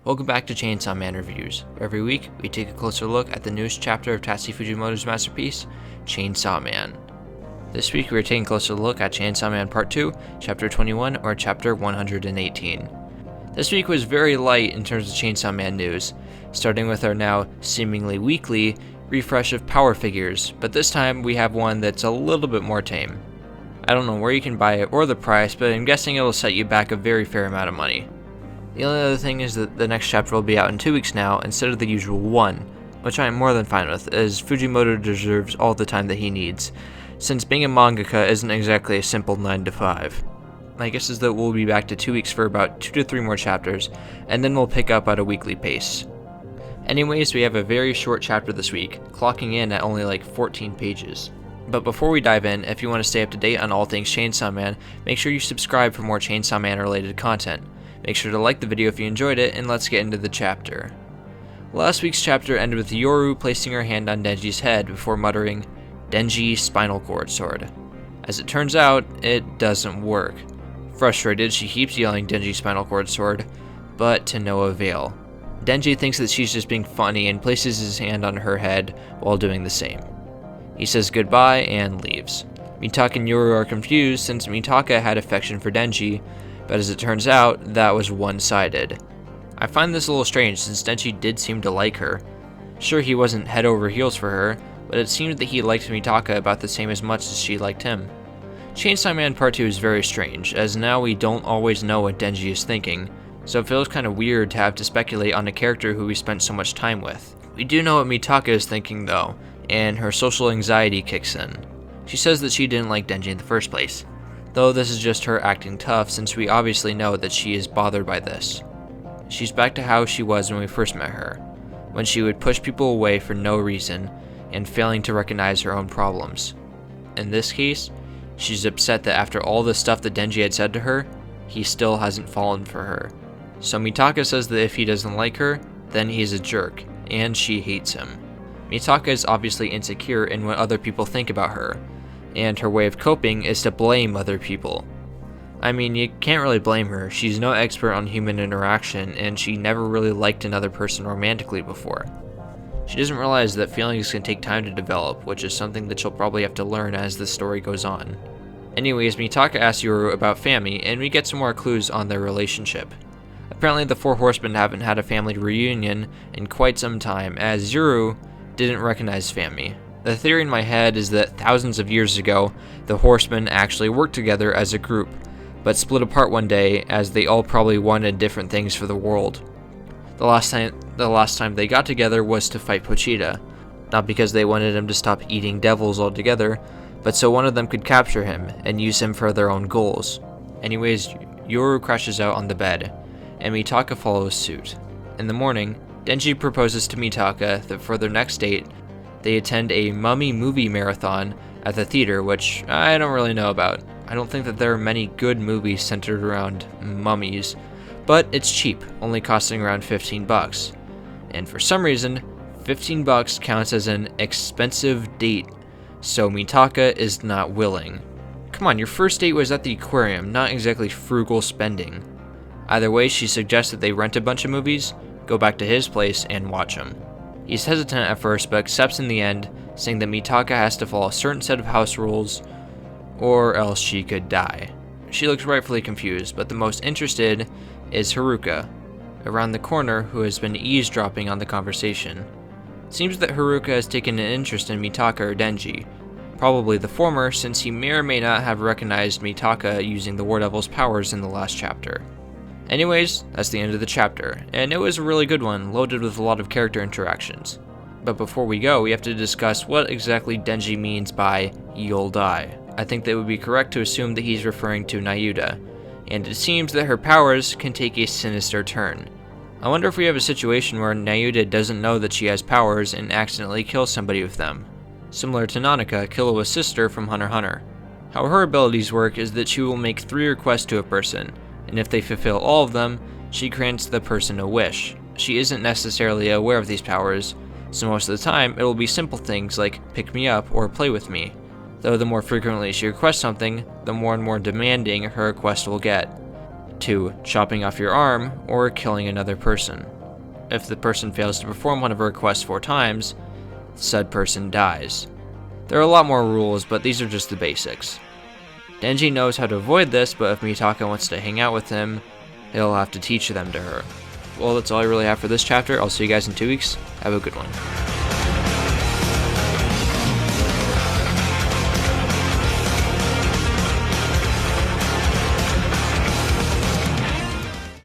Welcome back to Chainsaw Man Reviews. Every week, we take a closer look at the newest chapter of Tastuki Fujimoto's masterpiece, Chainsaw Man. This week, we are taking a closer look at Chainsaw Man Part 2, Chapter 21, or Chapter 118. This week was very light in terms of Chainsaw Man news, starting with our now seemingly weekly refresh of power figures, but this time we have one that's a little bit more tame. I don't know where you can buy it or the price, but I'm guessing it'll set you back a very fair amount of money. The only other thing is that the next chapter will be out in 2 weeks now instead of the usual one, which I am more than fine with, as Fujimoto deserves all the time that he needs, since being a mangaka isn't exactly a simple 9 to 5. My guess is that we'll be back to 2 weeks for about 2 to 3 more chapters, and then we'll pick up at a weekly pace. Anyways, we have a very short chapter this week, clocking in at only like 14 pages. But before we dive in, if you want to stay up to date on all things Chainsaw Man, make sure you subscribe for more Chainsaw Man related content. Make sure to like the video if you enjoyed it, and let's get into the chapter. Last week's chapter ended with Yoru placing her hand on Denji's head before muttering, "Denji spinal cord sword." As it turns out, it doesn't work. Frustrated, she keeps yelling Denji spinal cord sword, but to no avail. Denji thinks that she's just being funny and places his hand on her head while doing the same. He says goodbye and leaves. Mitaka and Yoru are confused since Mitaka had affection for Denji, but as it turns out, that was one-sided. I find this a little strange since Denji did seem to like her. Sure, he wasn't head over heels for her, but it seemed that he liked Mitaka about the same as much as she liked him. Chainsaw Man Part 2 is very strange, as now we don't always know what Denji is thinking, so it feels kind of weird to have to speculate on a character who we spent so much time with. We do know what Mitaka is thinking though, and her social anxiety kicks in. She says that she didn't like Denji in the first place, though this is just her acting tough since we obviously know that she is bothered by this. She's back to how she was when we first met her, when she would push people away for no reason and failing to recognize her own problems. In this case, she's upset that after all the stuff that Denji had said to her, he still hasn't fallen for her. So Mitaka says that if he doesn't like her, then he's a jerk, and she hates him. Mitaka is obviously insecure in what other people think about her, and her way of coping is to blame other people. I mean, you can't really blame her. She's no expert on human interaction, and she never really liked another person romantically before. She doesn't realize that feelings can take time to develop, which is something that she'll probably have to learn as the story goes on. Anyways, Mitaka asks Yoru about Fami, and we get some more clues on their relationship. Apparently the Four Horsemen haven't had a family reunion in quite some time, as Yoru didn't recognize Fami. The theory in my head is that thousands of years ago, the Horsemen actually worked together as a group, but split apart one day as they all probably wanted different things for the world. The last time they got together was to fight Pochita, not because they wanted him to stop eating devils altogether, but so one of them could capture him and use him for their own goals. Anyways, Yoru crashes out on the bed, and Mitaka follows suit. In the morning, Denji proposes to Mitaka that for their next date, they attend a mummy movie marathon at the theater, which I don't really know about. I don't think that there are many good movies centered around mummies, but it's cheap, only costing around $15. And for some reason, $15 counts as an expensive date, so Mitaka is not willing. Come on, your first date was at the aquarium, not exactly frugal spending. Either way, she suggests that they rent a bunch of movies, go back to his place, and watch them. He's hesitant at first, but accepts in the end, saying that Mitaka has to follow a certain set of house rules, or else she could die. She looks rightfully confused, but the most interested is Haruka, around the corner, who has been eavesdropping on the conversation. It seems that Haruka has taken an interest in Mitaka or Denji, probably the former since he may or may not have recognized Mitaka using the War Devil's powers in the last chapter. Anyways, that's the end of the chapter, and it was a really good one, loaded with a lot of character interactions. But before we go, we have to discuss what exactly Denji means by "you'll die." I think that it would be correct to assume that he's referring to Nayuta, and it seems that her powers can take a sinister turn. I wonder if we have a situation where Nayuta doesn't know that she has powers and accidentally kills somebody with them, similar to Nanaka, Killua's sister from Hunter x Hunter. How her abilities work is that she will make 3 requests to a person, and if they fulfill all of them, she grants the person a wish. She isn't necessarily aware of these powers, so most of the time it will be simple things like pick me up or play with me, though the more frequently she requests something, the more and more demanding her request will get, to chopping off your arm or killing another person. if the person fails to perform one of her requests 4 times, said person dies. There are a lot more rules, but these are just the basics. Denji knows how to avoid this, but if Mitaka wants to hang out with him, he'll have to teach them to her. Well, that's all I really have for this chapter. I'll see you guys in 2 weeks. Have a good one.